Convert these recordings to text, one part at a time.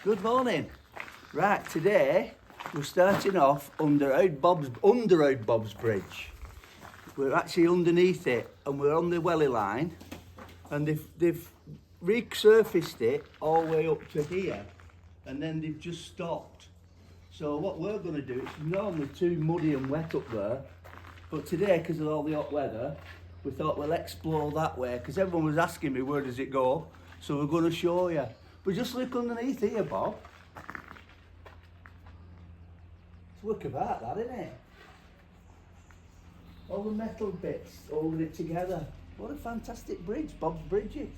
Good morning. Right, today we're starting off under Oud Bob's Bridge. We're actually underneath it and we're on the welly line, and they've resurfaced it all the way up to here, and then they've just stopped. So what we're going to do, it's normally too muddy and wet up there, but today, because of all the hot weather, we thought we'll explore that way, because everyone was asking me where does it go, so we're going to show you. But just look underneath here, Bob. It's work of art, that, isn't it? All the metal bits holding it together. What a fantastic bridge, Bob's Bridges.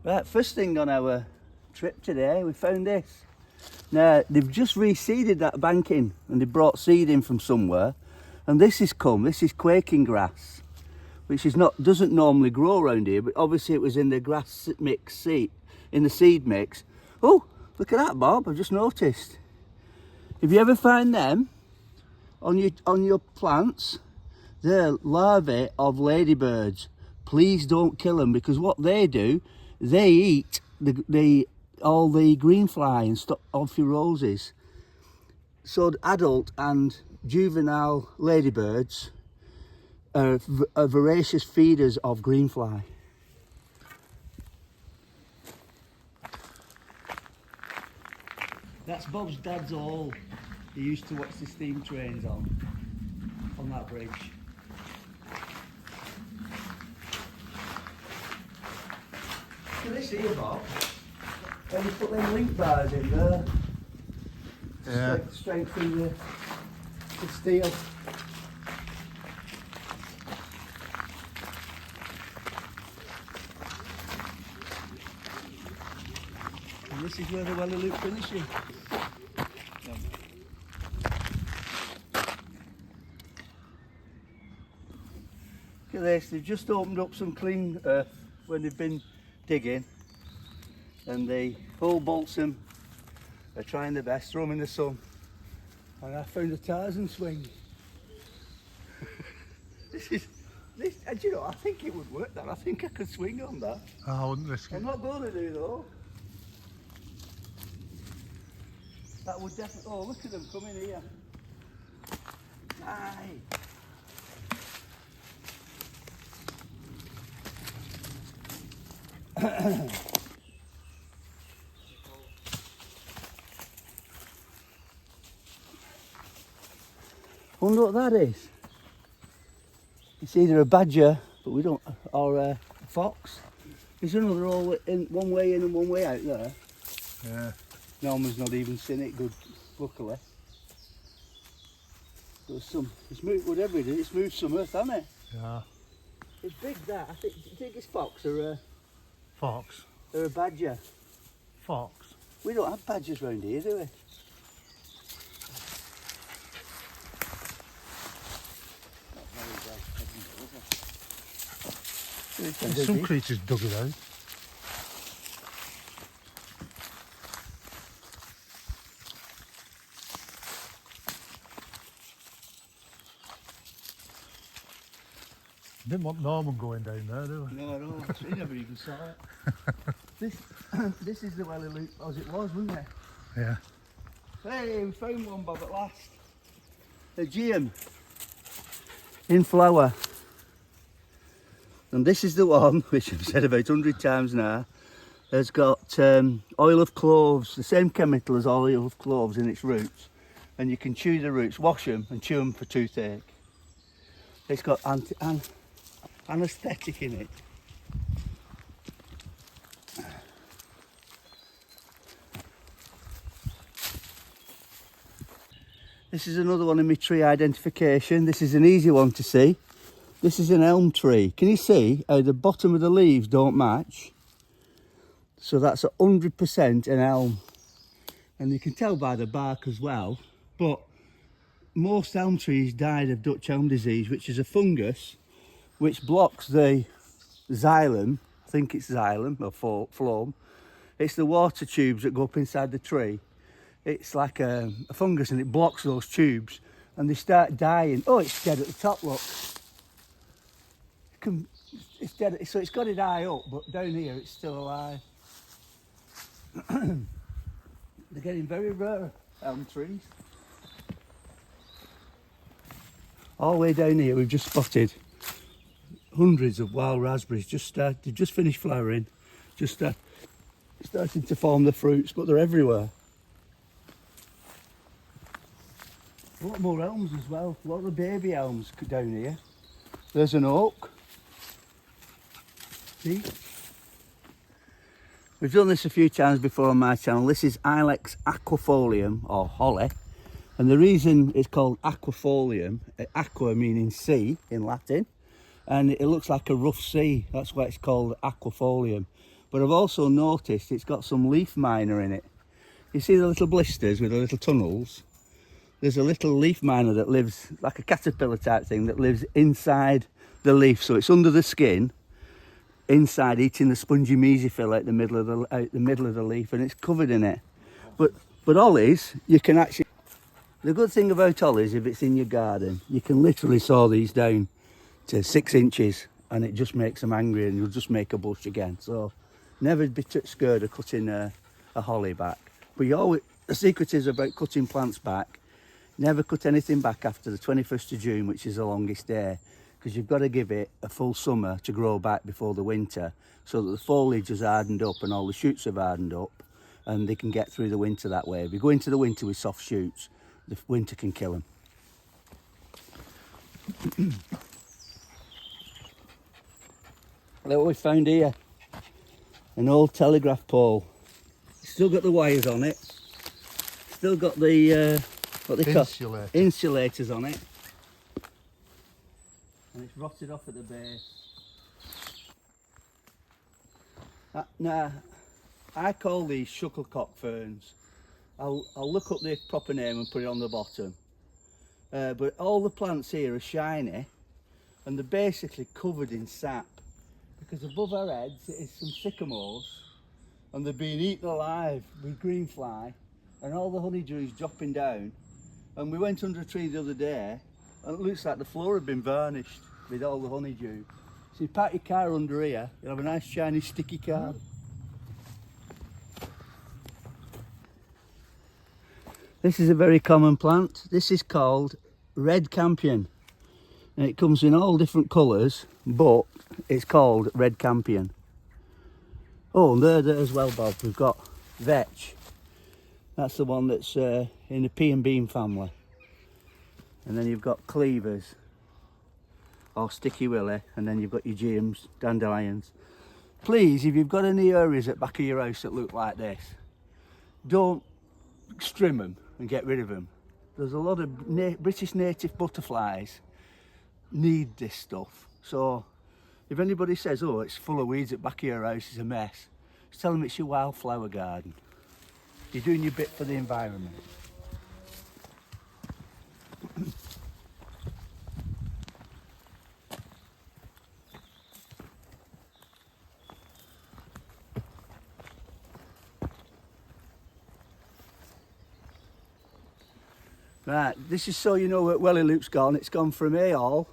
Right, first thing on our trip today, we found this. Now, they've just reseeded that banking and they brought seed in from somewhere, and this is quaking grass, which doesn't normally grow around here, but obviously it was in the grass mix seed, in the seed mix. Oh, look at that, Bob, I've just noticed. If you ever find them on your plants, they're larvae of ladybirds. Please don't kill them, because what they do, they eat all the green fly and stuff off your roses. So the adult and juvenile ladybirds are voracious feeders of green fly. That's Bob's dad's hall. He used to watch the steam trains on that bridge. Look at this here, Bob. When you put them link bars in there, yeah, strengthen the steel. And this is where the welly loop finishes. Look at this, they've just opened up some clean earth when they've been digging, and the whole Balsam are trying their best, throw them in the sun, and I found a Tarzan swing. Do you know, I think it would work, that. I think I could swing on that. I wouldn't risk it. I'm not going to do though. That would definitely, oh look at them coming here. Aye. Wonder what that is. It's either a badger, but we don't, or a fox. There's another all in, one way in and one way out there. Yeah. Norman's not even seen it, good, luckily. There's some, it's moved, whatever it is, it's moved some earth, hasn't it? Yeah. It's big, that. I think, do you think it's fox or a... Fox? Or a badger? Fox? We don't have badgers round here, do we? Some creatures dug it out. Didn't want Norman going down there, do we? No, he never even saw it. This is the welly loop as it was, wasn't it? Yeah. Hey, we found one, Bob, at last. A geum in flower. And this is the one, which I've said about 100 times now, has got oil of cloves, the same chemical as oil of cloves in its roots. And you can chew the roots, wash them and chew them for toothache. It's got anaesthetic in it. This is another one in my tree identification. This is an easy one to see. This is an elm tree. Can you see how the bottom of the leaves don't match? So that's 100% an elm. And you can tell by the bark as well. But most elm trees died of Dutch elm disease, which is a fungus which blocks the xylem. I think it's xylem or phloem. It's the water tubes that go up inside the tree. It's like a fungus, and it blocks those tubes, and they start dying. Oh, it's dead at the top, look. It's dead, so it's got to die up, but down here it's still alive. They're getting very rare, elm trees. All the way down here we've just spotted hundreds of wild raspberries. They've just finished flowering, starting to form the fruits, but they're everywhere. A lot more elms as well, a lot of baby elms down here. There's an oak. See? We've done this a few times before on my channel. This is Ilex aquifolium, or holly. And the reason it's called aquifolium, aqua meaning sea in Latin, and it looks like a rough sea. That's why it's called aquifolium. But I've also noticed it's got some leaf miner in it. You see the little blisters with the little tunnels? There's a little leaf miner that lives, like a caterpillar type thing, that lives inside the leaf. So it's under the skin, inside, eating the spongy mesophyll out the middle of the leaf, and it's covered in it. But hollies, you can actually... The good thing about hollies, if it's in your garden, you can literally saw these down to 6 inches, and it just makes them angry, and you'll just make a bush again. So never be too scared of cutting a holly back. But the secret is about cutting plants back. Never cut anything back after the 21st of June, which is the longest day, because you've got to give it a full summer to grow back before the winter, so that the foliage has hardened up and all the shoots have hardened up, and they can get through the winter that way. If you go into the winter with soft shoots, the winter can kill them. Look what we found here. An old telegraph pole. Still got the wires on it. Still got the what they call insulators on it. And it's rotted off at the base. Now, I call these shuttlecock ferns. I'll look up the proper name and put it on the bottom. But all the plants here are shiny, and they're basically covered in sap, because above our heads is some sycamores, and they're being eaten alive with green fly, and all the honeydew's dropping down. And we went under a tree the other day, and it looks like the floor had been varnished with all the honeydew. So you park your car under here, you'll have a nice shiny sticky car. This is a very common plant. This is called red campion. And it comes in all different colours, but it's called red campion. Oh, and there as well, Bob, we've got vetch. That's the one that's in the pea and bean family. And then you've got cleavers, or sticky willy, and then you've got your geums, dandelions. Please, if you've got any areas at the back of your house that look like this, don't trim them and get rid of them. There's a lot of British native butterflies need this stuff. So if anybody says, oh, it's full of weeds at the back of your house, it's a mess, just tell them it's your wildflower garden. You're doing your bit for the environment. Right, this is so you know where Welly Loop's gone. It's gone from A-Hall,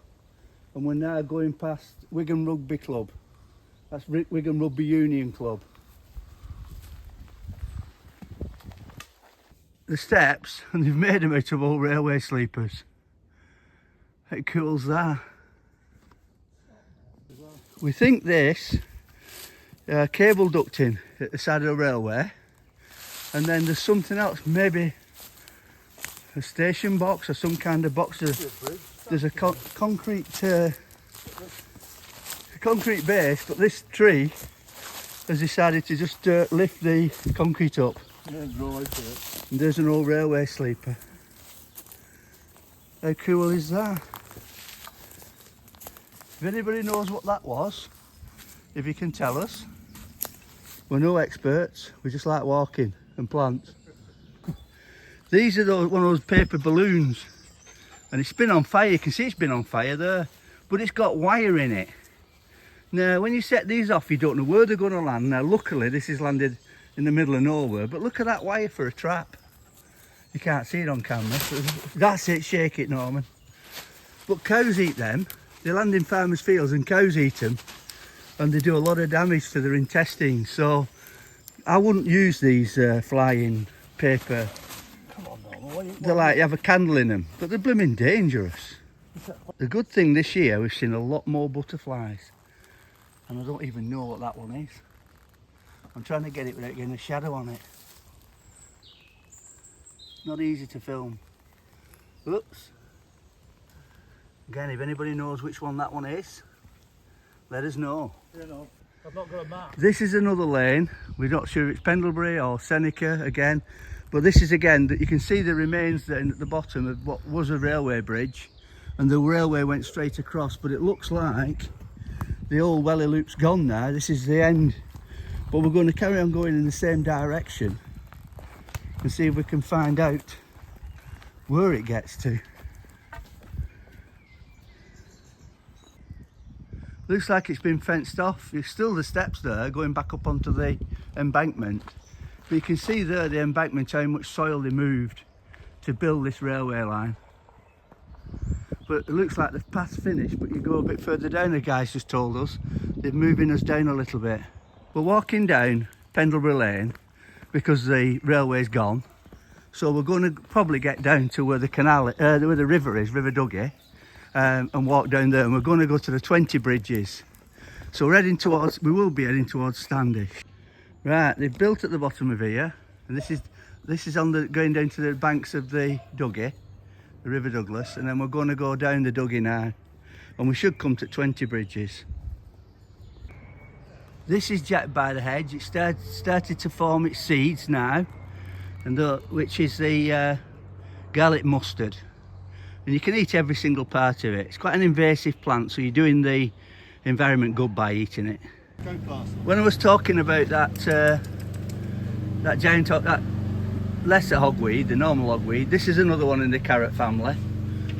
and we're now going past Wigan Rugby Club. That's Wigan Rugby Union Club. The steps, and they've made them out of old railway sleepers. How cool's that? We think this cable ducting at the side of the railway, and then there's something else, maybe a station box or some kind of box. There's a concrete base, but this tree has decided to just lift the concrete up. And there's an old railway sleeper. How cool is that? If anybody knows what that was, if you can tell us. We're no experts, we just like walking and plants. These are one of those paper balloons, and it's been on fire. You can see it's been on fire there, but it's got wire in it. Now when you set these off, you don't know where they're going to land. Now luckily this is landed in the middle of nowhere, but look at that wire for a trap. You can't see it on camera. That's it, shake it, Norman. But cows eat them. They land in farmers' fields and cows eat them, and they do a lot of damage to their intestines. So I wouldn't use these flying paper. Come on, Norman. They're like you have a candle in them, but they're blooming dangerous. The good thing this year, we've seen a lot more butterflies, and I don't even know what that one is. I'm trying to get it without getting a shadow on it. Not easy to film. Oops. Again, if anybody knows which one that one is, let us know. You know, I've not got a map. This is another lane. We're not sure if it's Pendlebury or Seneca again, but this is again that you can see the remains then at the bottom of what was a railway bridge, and the railway went straight across, but it looks like the old Welly Loop's gone now. This is the end, but we're going to carry on going in the same direction and see if we can find out where it gets to. Looks like it's been fenced off. There's still the steps there going back up onto the embankment, but you can see there the embankment, how much soil they moved to build this railway line. But it looks like the path's finished, but you go a bit further down, the guys just told us they're moving us down a little bit. We're walking down Pendlebury Lane because the railway's gone, so we're going to probably get down to where the canal, where the river is, River Duggy, and walk down there, and we're going to go to the 20 bridges. So we're heading towards, we will be heading towards Standish. Right, they've built at the bottom of here, and this is on the going down to the banks of the Duggy, the River Douglas, and then we're going to go down the Duggy now, and we should come to 20 bridges. This is Jack by the Hedge. It started to form its seeds now, and which is the garlic mustard. And you can eat every single part of it. It's quite an invasive plant, so you're doing the environment good by eating it. When I was talking about that giant, that lesser hogweed, the normal hogweed, this is another one in the carrot family.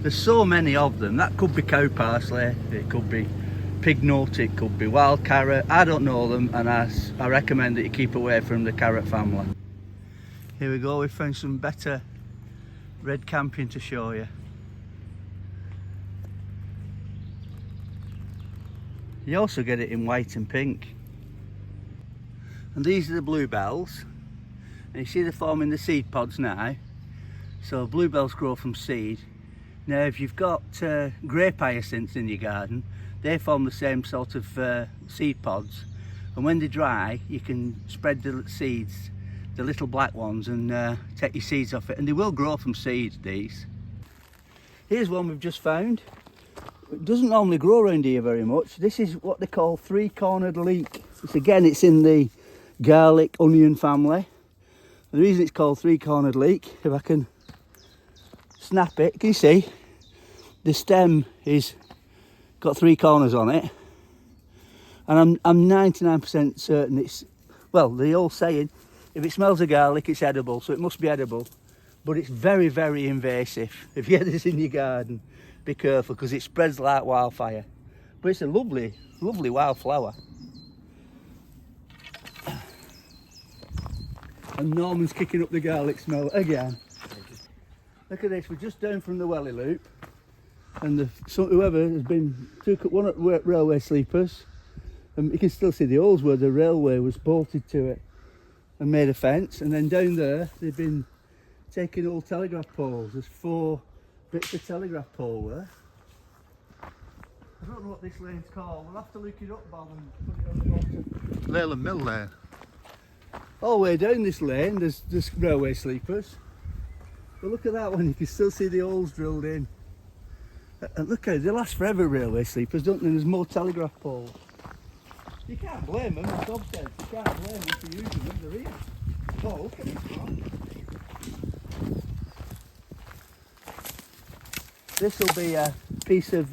There's so many of them. That could be cow parsley, it could be pig nut, it could be wild carrot. I don't know them, and I recommend that you keep away from the carrot family. Here we go, we found some better red campion to show you. You also get it in white and pink. And these are the bluebells. And you see they're forming the seed pods now. So bluebells grow from seed. Now if you've got grape hyacinths in your garden, they form the same sort of seed pods. And when they dry, you can spread the seeds, the little black ones, and take your seeds off it. And they will grow from seeds, these. Here's one we've just found. It doesn't normally grow around here very much. This is what they call three-cornered leek. It's in the garlic onion family. The reason it's called three-cornered leek, if I can snap it, can you see? The stem is got three corners on it, and I'm 99% certain it's, well, the old saying, if it smells of garlic, it's edible, so it must be edible. But it's very, very invasive. If you get this in your garden, be careful, because it spreads like wildfire. But it's a lovely, lovely wild flower. And Norman's kicking up the garlic smell again. Look at this, we're just down from the Welly Loop, and whoever has been took one at railway sleepers, and you can still see the holes where the railway was bolted to it and made a fence. And then down there they've been taking old telegraph poles. There's 4 bits of telegraph pole there. I don't know what this lane's called. We'll have to look it up, Bob, and put it on the bottom. Leyland Mill Lane. All the way down this lane there's railway sleepers. But look at that one, you can still see the holes drilled in. And look at it, they last forever, railway sleepers, don't they? There's more telegraph poles. You can't blame them, as Bob said, you can't blame them for using them, they're here. Oh, look at this one. This will be a piece of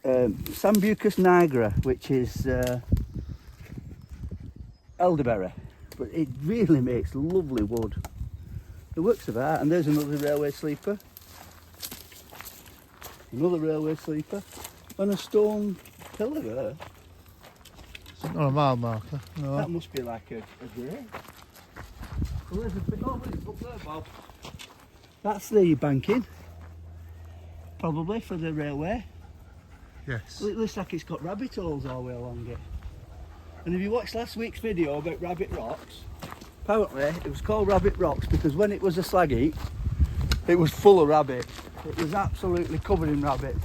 Sambucus nigra, which is elderberry, but it really makes lovely wood. The works of art. And there's another railway sleeper, another railway sleeper, and a stone pillar there. It's not a mile marker. No. That must be like a grave. Well, there's a bit over up there, Bob. That's the banking. Probably for the railway. Yes. Well, it looks like it's got rabbit holes all the way along it. And if you watched last week's video about Rabbit Rocks, apparently it was called Rabbit Rocks because when it was a slag heap, it was full of rabbit. It was absolutely covered in rabbit.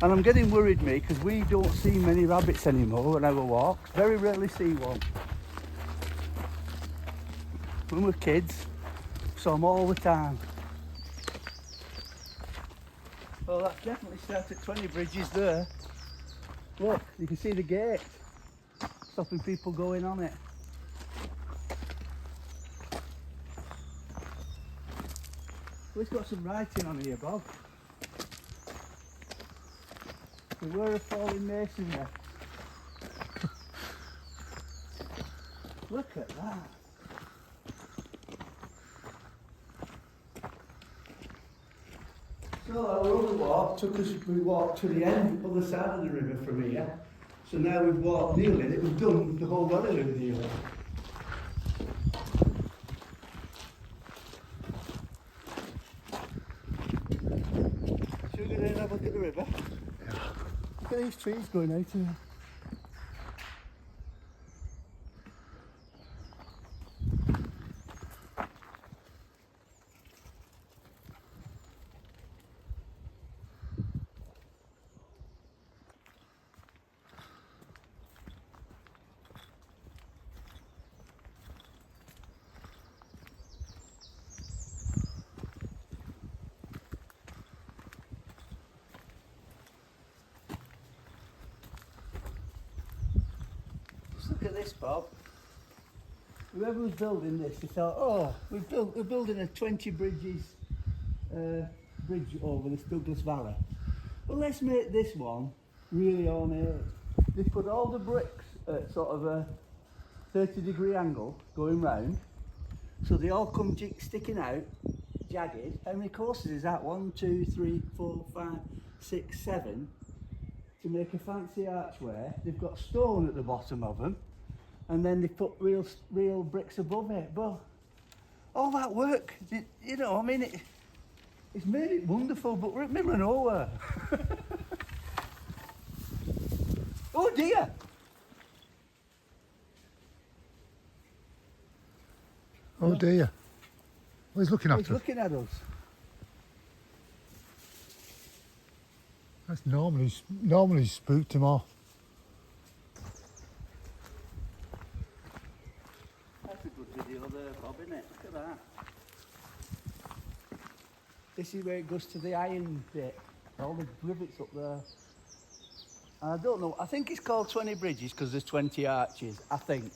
And I'm getting worried, me, because we don't see many rabbits anymore on our walks. Very rarely see one. When we were kids, saw them all the time. Well, that's definitely started 20 bridges there. Look, you can see the gate, stopping people going on it. Well, it's got some writing on here, Bob. Beware of falling masonry. Look at that. So our other walk took us, we walked to the end, other side of the river from here. So now we've walked nearly, and it was done the whole valley with nearly. Should we go down and have a look at the river? Yeah. Look at these trees going out here. Look at this, Bob. Whoever was building this, they thought, oh, we're building a 20 bridges bridge over this Douglas Valley. Well, let's make this one really ornate. They put all the bricks at sort of a 30-degree angle going round, so they all come sticking out, jagged. How many courses is that? 1, 2, 3, 4, 5, 6, 7. To make a fancy archway, they've got stone at the bottom of them, and then they put real bricks above it. But all that work, you know, I mean, it's made it wonderful, but we're at middle of nowhere. Oh dear! Oh dear. Well, he's looking He's after us. looking at us. That's normally spooked him off. That's a good video there, Bob, isn't it? Look at that. This is where it goes to the iron bit. All the rivets up there. And I don't know, I think it's called 20 bridges because there's 20 arches, I think.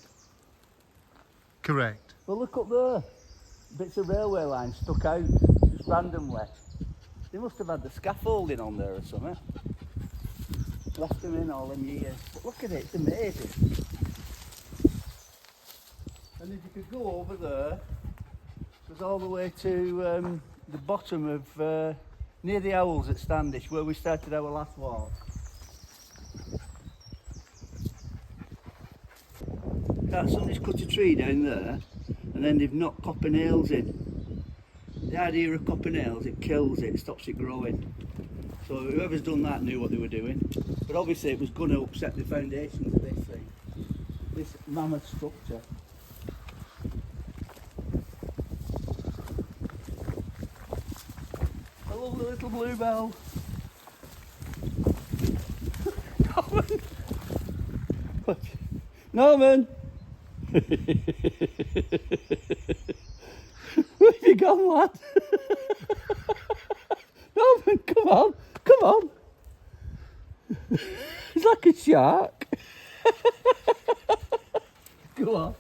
Correct. But look up there. Bits of railway line stuck out, just randomly. They must have had the scaffolding on there or something. Left them in all them years. But look at it, it's amazing. And if you could go over there, it goes all the way to the bottom of, near the Owls at Standish, where we started our last walk. Somebody's cut a tree down there, and then they've knocked copper nails in. The idea of copper nails, it kills it, stops it growing. So whoever's done that knew what they were doing. But obviously it was going to upset the foundations of this thing. This mammoth structure. I love the little bluebell. Norman! What? Norman! Where have you gone, lad? Norman, come on, come on. It's like a shark. Go on.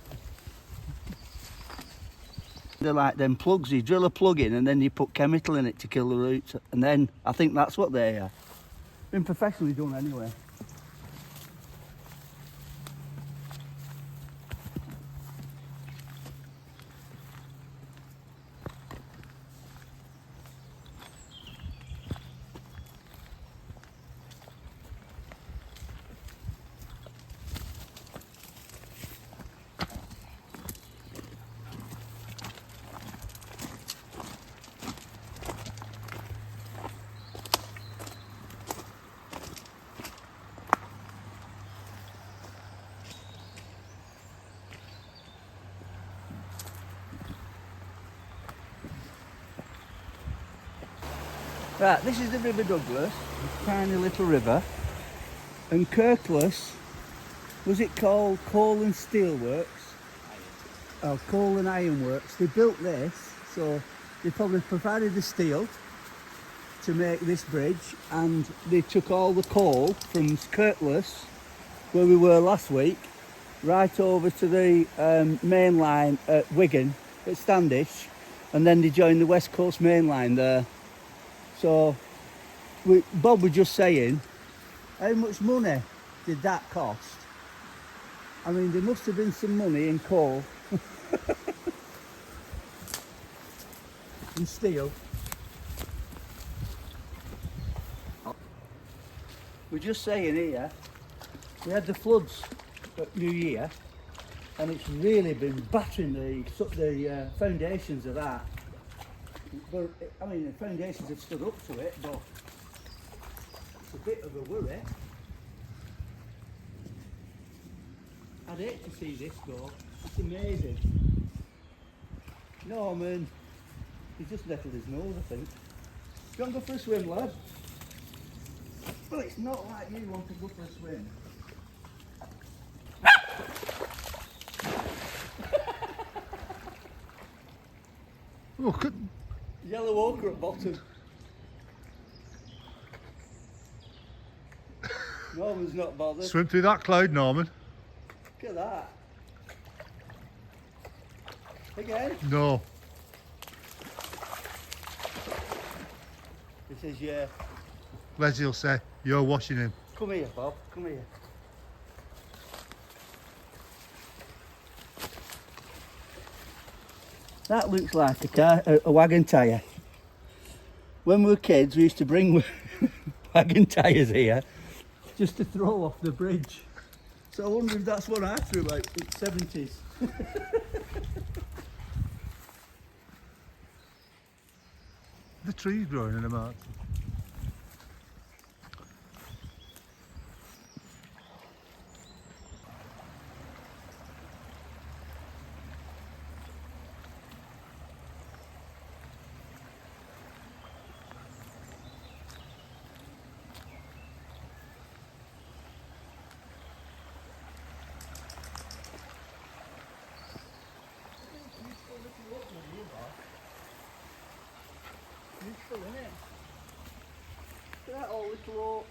They're like them plugs, you drill a plug in and then you put chemical in it to kill the roots. And then I think that's what they are. Been professionally done anyway. Right, this is the River Douglas, a tiny little river. And Kirklees, was it called Coal and Steel Works? Oh, Coal and Iron Works. They built this, so they probably provided the steel to make this bridge, and they took all the coal from Kirklees, where we were last week, right over to the main line at Wigan, at Standish, and then they joined the West Coast main line there. So Bob was just saying, how much money did that cost? I mean, there must have been some money in coal and steel. We're just saying here, we had the floods at New Year, and it's really been battering the foundations of that. But, I mean, the foundations have stood up to it, but it's a bit of a worry. I'd hate to see this go. It's amazing. Norman, he's just nettled his nose, I think. Do you want to go for a swim, lad? Well, it's not like you want to go for a swim. Look at... Yellow ochre at bottom. Norman's not bothered. Swim through that cloud, Norman. Look at that. Again. No. This is your... Leslie will say, you're washing him. Come here, Bob. Come here. That looks like a wagon tyre. When we were kids, we used to bring wagon tyres here just to throw off the bridge. So I wonder if that's what I threw out in the 70s. The trees growing in the mark. Beautiful, isn't it? Look at that, all little oaks.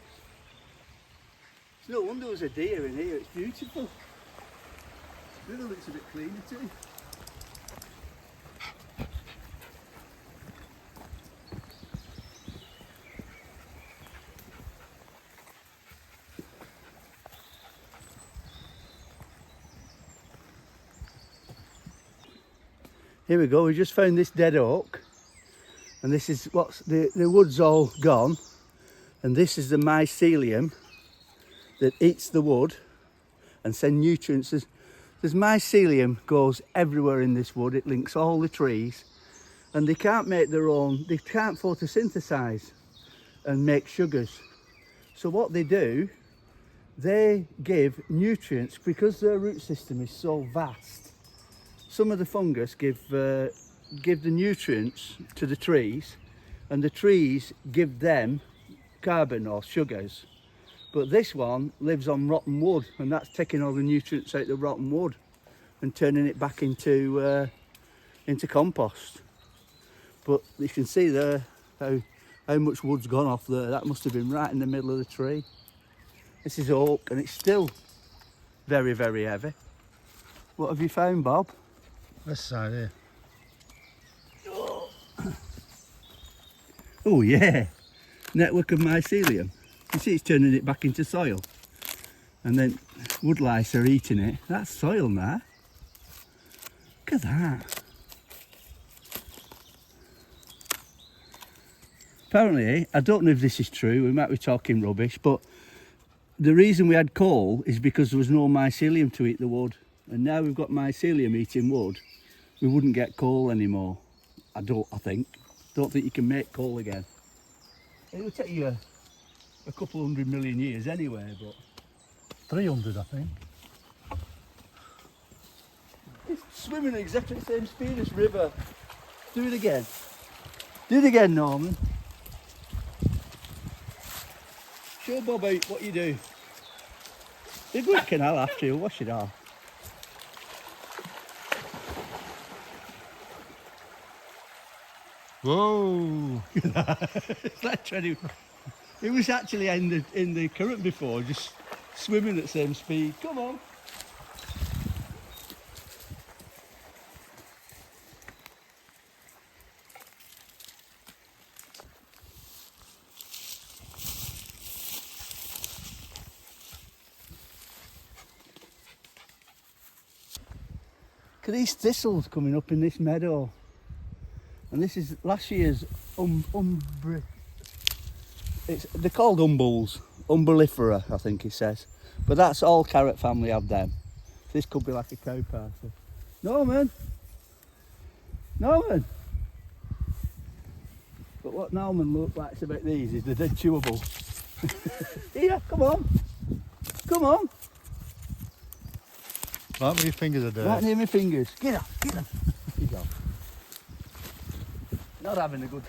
It's no wonder there's a deer in here, it's beautiful. The river looks a bit cleaner too. Here we go, we just found this dead oak. And this is what's the wood's all gone, and this is the mycelium that eats the wood and send nutrients. There's mycelium goes everywhere in this wood. It links all the trees, and they can't make their own. They can't photosynthesize and make sugars. So what they do, they give nutrients because their root system is so vast. Some of the fungus give the nutrients to the trees, and the trees give them carbon or sugars. But this one lives on rotten wood, and that's taking all the nutrients out of the rotten wood and turning it back into compost. But you can see there how much wood's gone off there. That must have been right in the middle of the tree. This is oak, and it's still very, very heavy. What have you found, Bob? This side here. Oh yeah, network of mycelium. You see it's turning it back into soil. And then woodlice are eating it. That's soil now. Look at that. Apparently, I don't know if this is true, we might be talking rubbish, but the reason we had coal is because there was no mycelium to eat the wood. And now we've got mycelium eating wood, we wouldn't get coal anymore. I think. Don't think you can make coal again. It will take you a couple 100 million years anyway, but 300, I think. it's swimming at exactly the same speed as river. Do it again. Do it again, Norman. Show Bob out what you do. They go to canal after you, wash it off. Whoa! It's like trying to... It was actually in the current before, just swimming at the same speed. Come on. Look at these thistles coming up in this meadow. And this is last year's they're called umbles, umbellifera, I think it says. But that's all carrot family have them. This could be like a cow parcel. Norman! Norman! But what Norman likes about these is they're dead chewable. Here, come on! Come on! Right where your fingers are dirty. Right near my fingers. Get up, get up. Here you go. Not having a good...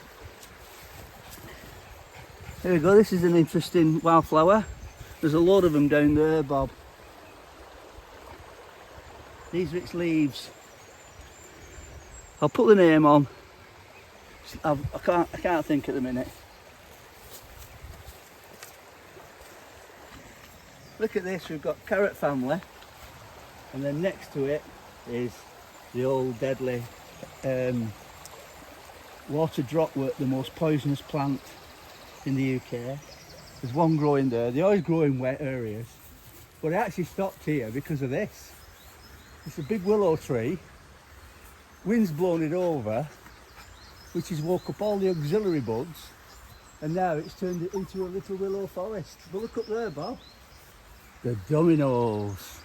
There we go, this is an interesting wildflower. There's a lot of them down there, Bob. These are its leaves. I'll put the name on. I can't think at the minute. Look at this, we've got carrot family, and then next to it is the old deadly water dropwort, the most poisonous plant in the UK. There's one growing there. They always grow in wet areas, but it actually stopped here because of this. It's a big willow tree. Wind's blown it over, which has woke up all the auxiliary buds, and now it's turned it into a little willow forest. But look up there, Bob. The dominoes.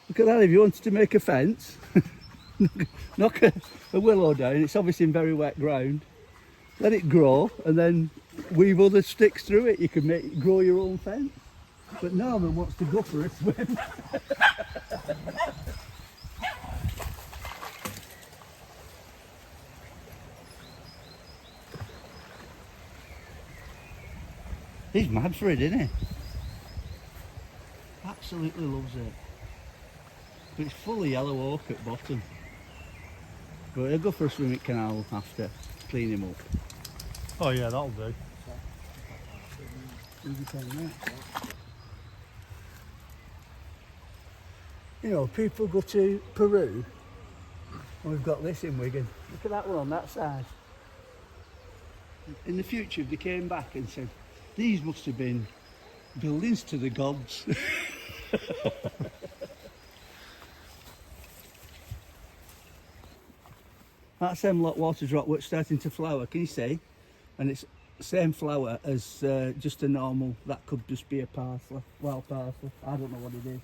Look at that, if you wanted to make a fence, knock a willow down, it's obviously in very wet ground, let it grow and then weave other sticks through it, you can grow your own fence. But Norman wants to go for a swim. He's mad for it, isn't he? Absolutely loves it. But it's full of yellow oak at bottom. But he'll go for a swim at canal after, clean him up. Oh yeah, that'll do. You know, people go to Peru, and we've got this in Wigan. Look at that one on that side. In the future, if they came back and said, these must have been buildings to the gods. That's hemlock water dropwort starting to flower, can you see? And it's the same flower as just a normal, that could just be a parsley, wild parsley. I don't know what it is.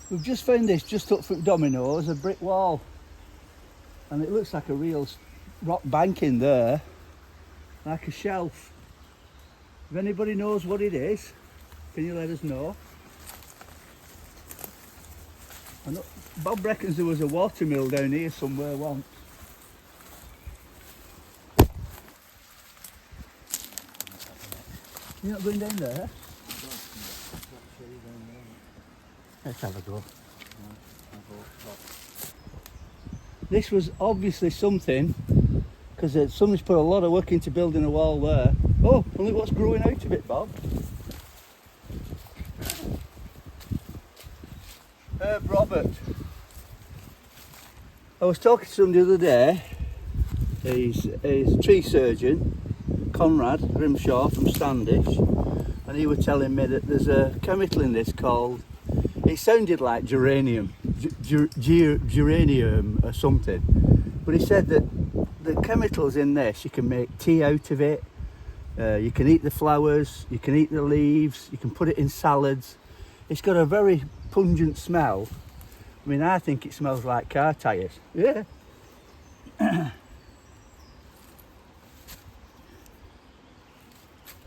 We've just found this just up from Domino's, a brick wall, and it looks like a real rock bank in there, like a shelf. If anybody knows what it is, can you let us know? I know Bob reckons there was a water mill down here somewhere once. You're not going down there? Let's have a go. This was obviously something, because somebody's put a lot of work into building a wall there. Oh, and look what's growing out of it, Bob. Robert. I was talking to somebody the other day. He's a tree surgeon, Conrad Grimshaw from Standish, and he was telling me that there's a chemical in this called, it sounded like geranium, geranium or something. But he said that the chemicals in this, you can make tea out of it. You can eat the flowers, you can eat the leaves, you can put it in salads. It's got a very pungent smell. I mean, I think it smells like car tyres. Yeah.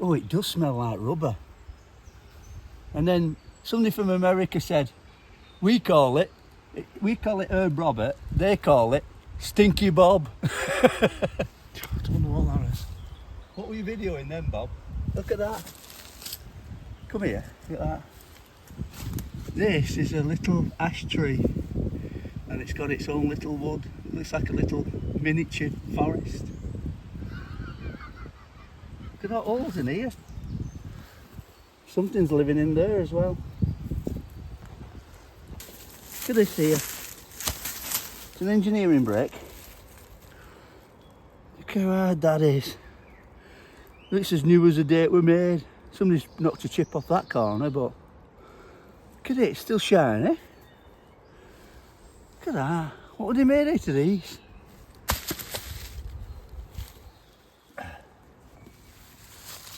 Oh, it does smell like rubber. And then somebody from America said, we call it Herb Robert, they call it Stinky Bob. I don't know what that is. What were you videoing then, Bob? Look at that. Come here, look at that. This is a little ash tree and it's got its own little wood. It looks like a little miniature forest. Look at that holes in here. Something's living in there as well. Look at this here. It's an engineering brick. Look how hard that is. Looks as new as the day it were made. Somebody's knocked a chip off that corner, but look at it, it's still shiny. Look at that. What would they made out of these?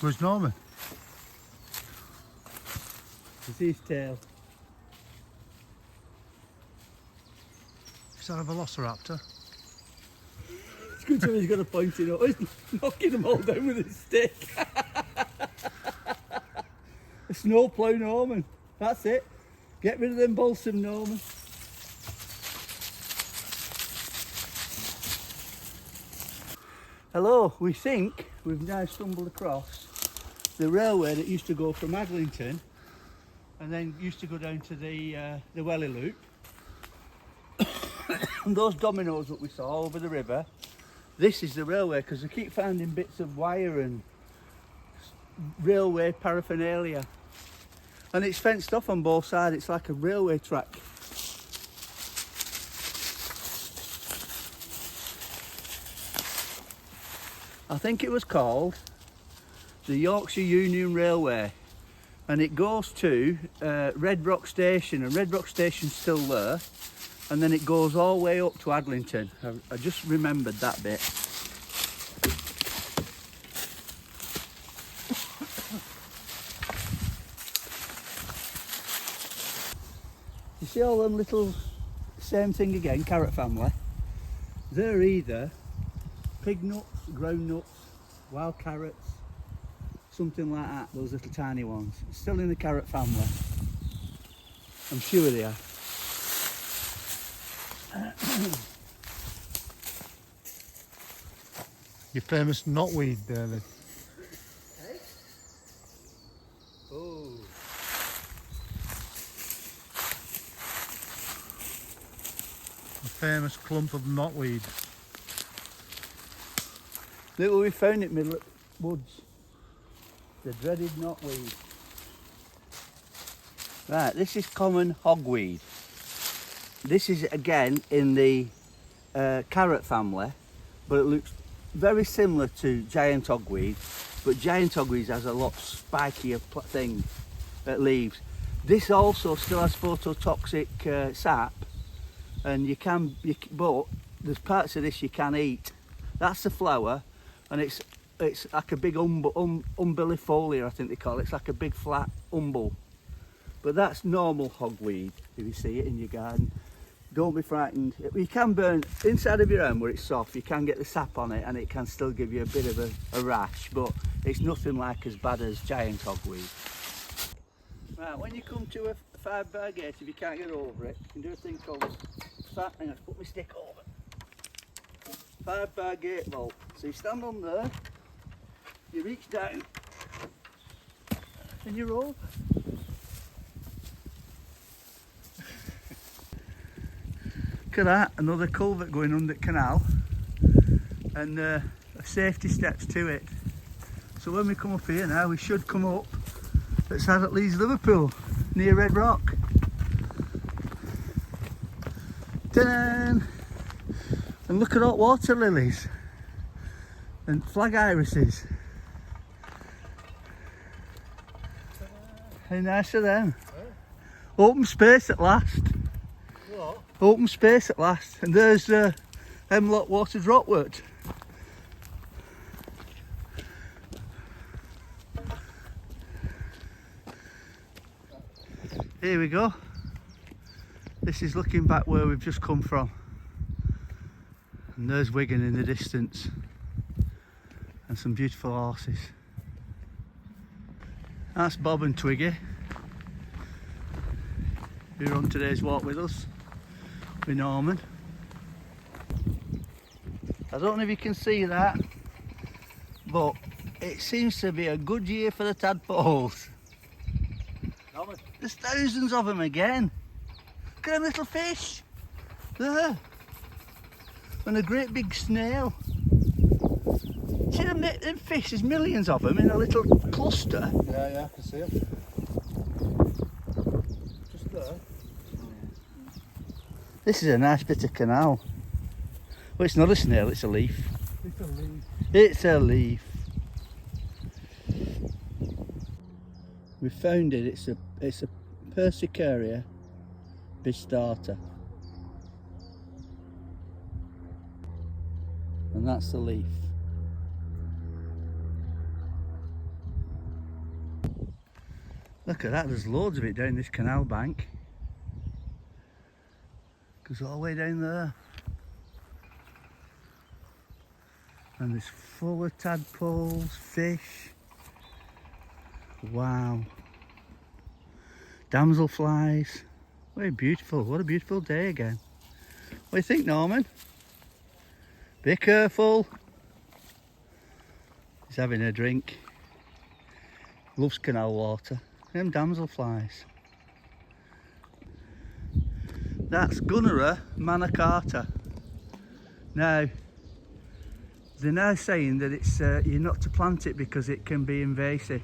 Where's Norman? It's his tail. Is that a velociraptor? It's good somebody's got a point in it. He's knocking them all down with his stick. A snowplow Norman. That's it. Get rid of them balsam Norman. Hello, we think we've now stumbled across the railway that used to go from Adlington and then used to go down to the Welly Loop. And those dominoes that we saw over the river, this is the railway, because we keep finding bits of wire and railway paraphernalia. And it's fenced off on both sides, it's like a railway track. I think it was called the Yorkshire Union Railway, and it goes to Red Rock Station, and Red Rock Station's still there, and then it goes all the way up to Adlington. I just remembered that bit. You see all them little, same thing again, carrot family? They're either pig nuts, ground nuts, wild carrots, something like that, those little tiny ones. Still in the carrot family. I'm sure they are. Your famous knotweed there then. Hey? Oh. A famous clump of knotweed. Look where we found it in the woods. The dreaded knotweed. Right, this is common hogweed. This is again in the carrot family, but it looks very similar to giant hogweed, but giant hogweed has a lot spikier thing, leaves. This also still has phototoxic sap, and but there's parts of this you can eat. That's the flower, and it's like a big umbilifolia, I think they call it. It's like a big flat umbel. But that's normal hogweed, if you see it in your garden. Don't be frightened. You can burn inside of your home where it's soft, you can get the sap on it and it can still give you a bit of a rash, but it's nothing like as bad as giant hogweed. Right, when you come to a 5-bar gate, if you can't get over it, you can do a thing called hang on, put my stick over. 5-bar gate vault. So you stand on there, you reach down, and you're over. Look at that, another culvert going under the canal, and safety steps to it. So when we come up here now, we should come up that's at Leeds Liverpool, near Red Rock. Ta-da! And look at all water lilies and flag irises. How nice are them? Open space at last. What? Open space at last. And there's Hemlock Water Dropwort. Here we go. This is looking back where we've just come from. And there's Wigan in the distance. And some beautiful horses. That's Bob and Twiggy, who are on today's walk with us, with Norman. I don't know if you can see that, but it seems to be a good year for the tadpoles. Norman. There's thousands of them again. Look at them little fish. There. And a great big snail. See them fish, there's millions of them in a little cluster. Yeah, I can see it. Just there. This is a nice bit of canal. Well, it's not a snail, it's a leaf. It's a leaf. It's a leaf. We found it, it's a Persicaria bistata. And that's the leaf. Look at that, there's loads of it down this canal bank. Goes all the way down there. And it's full of tadpoles, fish. Wow. Damselflies. Very beautiful, what a beautiful day again. What do you think, Norman? Be careful. He's having a drink. Loves canal water. Them damselflies. That's Gunnera Manicarta. Now, they're now saying that it's you're not to plant it because it can be invasive.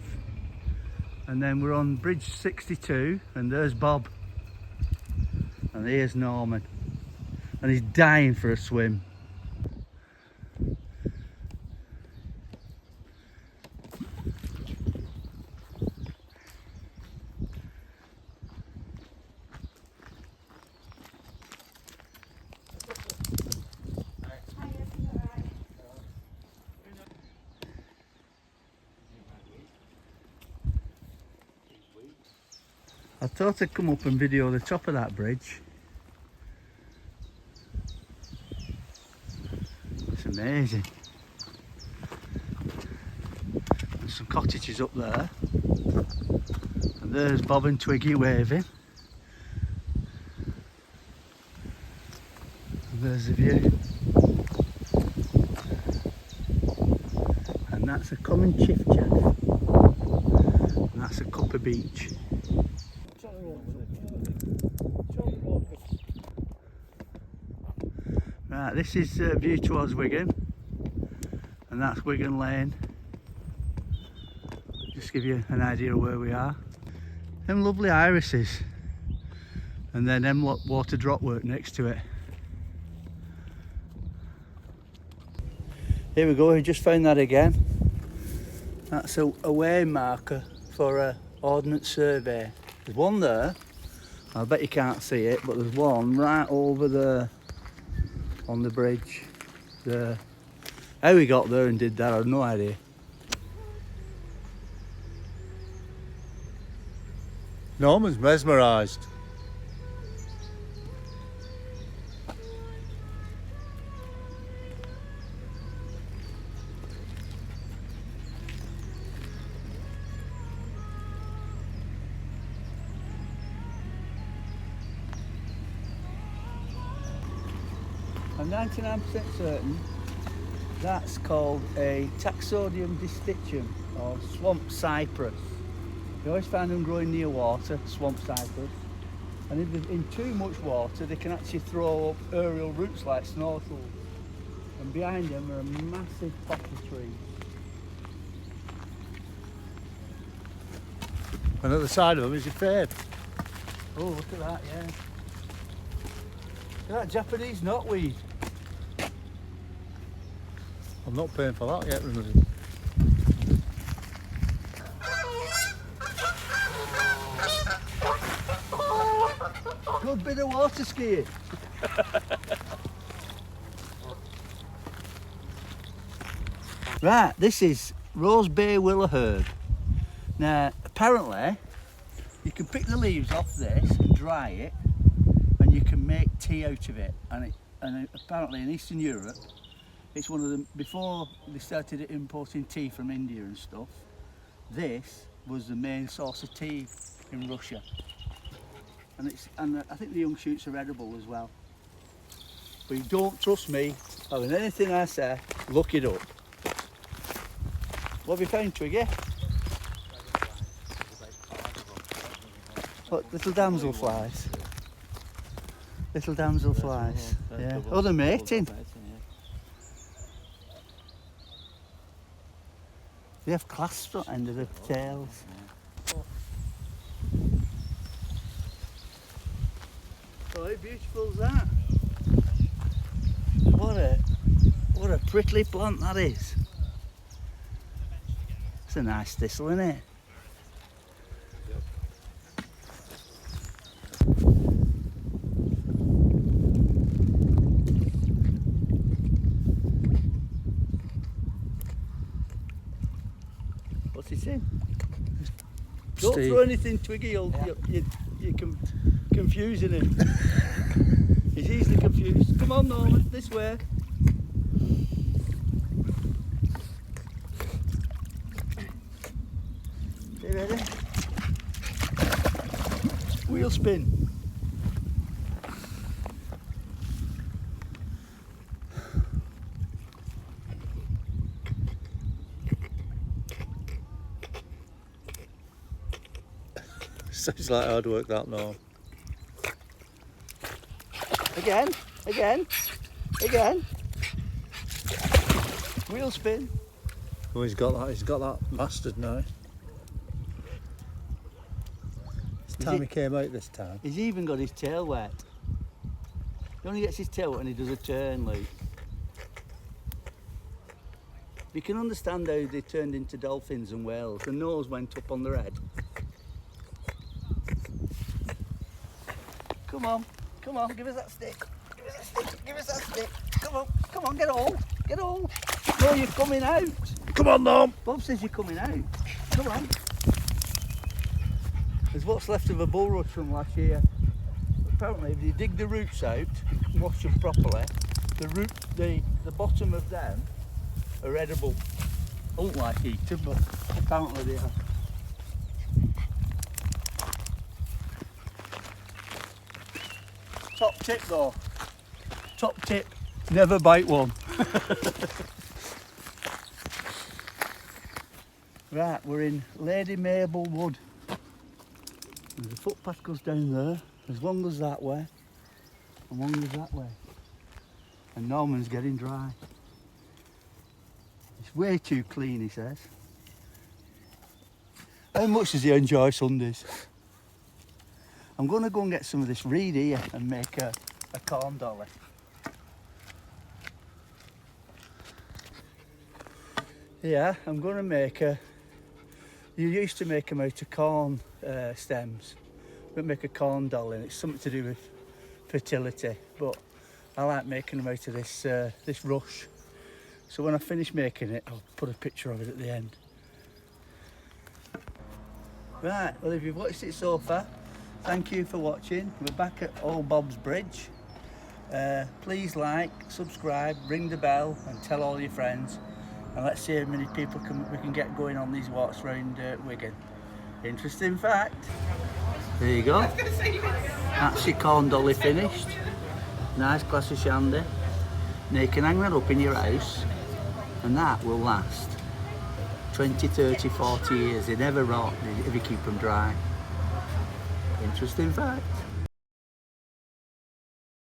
And then we're on bridge 62 and there's Bob. And here's Norman. And he's dying for a swim. I thought I'd come up and video the top of that bridge. It's amazing. There's some cottages up there. And there's Bob and Twiggy waving. And there's the view. And that's a common chiff chaff. And that's a copper beach. Right, this is view towards Wigan, and that's Wigan Lane. Just give you an idea of where we are. Them lovely irises, and then Hemlock Water Dropwort next to it. Here we go, we just found that again. That's a way marker for a ordnance survey. There's one there, I bet you can't see it, but there's one right over there on the bridge there. How we got there and did that, I have no idea. Norman's mesmerised. I'm 99% certain that's called a Taxodium distichum, or swamp cypress. You always find them growing near water, swamp cypress. And if they're in too much water, they can actually throw up aerial roots like snorkels. And behind them are a massive poppy tree. And at the side of them is your fade. Oh, look at that, yeah. Look at that Japanese knotweed. I'm not paying for that yet, remember. Good bit of water skiing. Right, this is Rose Bay Willow herb. Now, apparently, you can pick the leaves off this and dry it, and you can make tea out of it. And apparently in Eastern Europe, it's one of them, before they started importing tea from India and stuff, this was the main source of tea in Russia. And I think the young shoots are edible as well. But you don't trust me, having anything I say, look it up. What have you found, Twiggy? What, little damselflies? Little damselflies. Yeah. Oh, they're mating. They have clasps at the end of the tails. Oh, how beautiful is that? What a prickly plant that is. It's a nice thistle, isn't it? What's he saying? Don't throw anything, Twiggy, you're confusing him. He's easily confused. Come on, Norman, this way. You ready? Wheel spin. Sounds like hard work, that, no. Again. Wheel spin. Oh, he's got that bastard now. It's time he came out this time. He's even got his tail wet. He only gets his tail wet when he does a turn, Luke. You can understand how they turned into dolphins and whales. The nose went up on their head. Come on, give us that stick. Give us that stick. Come on, get on. No, you're coming out. Come on, Norm. Bob says you're coming out. Come on. There's what's left of a bulrush from last year. Apparently, if you dig the roots out, wash them properly, the bottom of them are edible. I don't like eating, but apparently they are. Top tip though. Top tip, never bite one. Right, we're in Lady Mabel Wood. There's a footpath goes down there. There's one goes that way and one goes that way. And Norman's getting dry. It's way too clean, he says. How much does he enjoy Sundays? I'm going to go and get some of this reed here and make a corn dolly. Yeah, I'm going to make you used to make them out of corn stems. I'm going to make a corn dolly, and it's something to do with fertility, but I like making them out of this rush. So when I finish making it, I'll put a picture of it at the end. Right, well, if you've watched it so far, thank you for watching. We're back at Old Bob's Bridge. Please like, subscribe, ring the bell and tell all your friends. And let's see how many people we can get going on these walks around Wigan. Interesting fact. There you go. That's your corn dolly finished. Nice glass of shandy. Now you can hang that up in your house and that will last 20, 30, 40 years. They never rot if you keep them dry. Interesting fact.